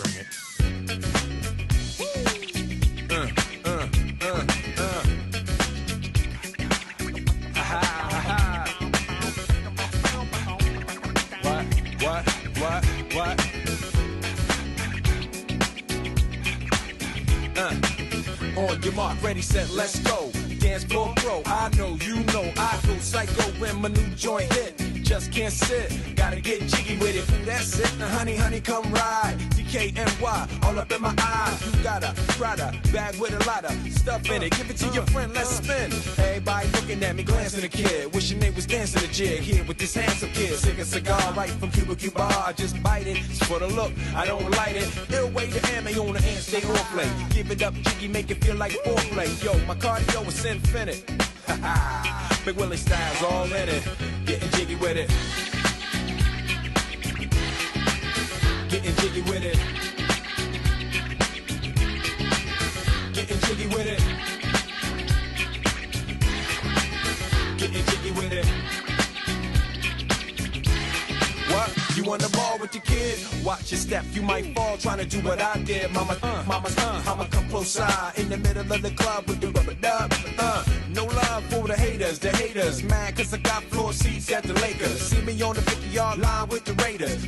Bring it. What? On your mark, ready, set, let's go. Dance floor pro, I know, you know, I go psycho when my new joint hit. Just can't sit, gotta get jiggy with it. Ooh, that's it, now honey, come ride. DKNY, all up in my eyes. You got a Prada bag with a lot of stuff in it. Give it to your friend, let's spin. Everybody looking at me, glancing at the kid. Wishing they was dancing a jig here with this handsome kid. Sick a cigar right from Cuba Cuba. I just bite it, it's for the look, I don't light it. Ill way to ammo on the hand, stay on play. Give it up, jiggy, make it feel like foreplay. Yo, my cardio is infinite. Big Willie style's all in it. Getting jiggy with it. Getting jiggy with it. Getting jiggy with it. Getting jiggy with it. What? You on the ball with your kid? Watch your step, you might fall trying to do what I did. Mama, I'ma come close side in the middle of the club with the rubber dub. No love for the haters, mad cause I got floor seats at the Lakers. See me on the 50-yard line with the Raiders.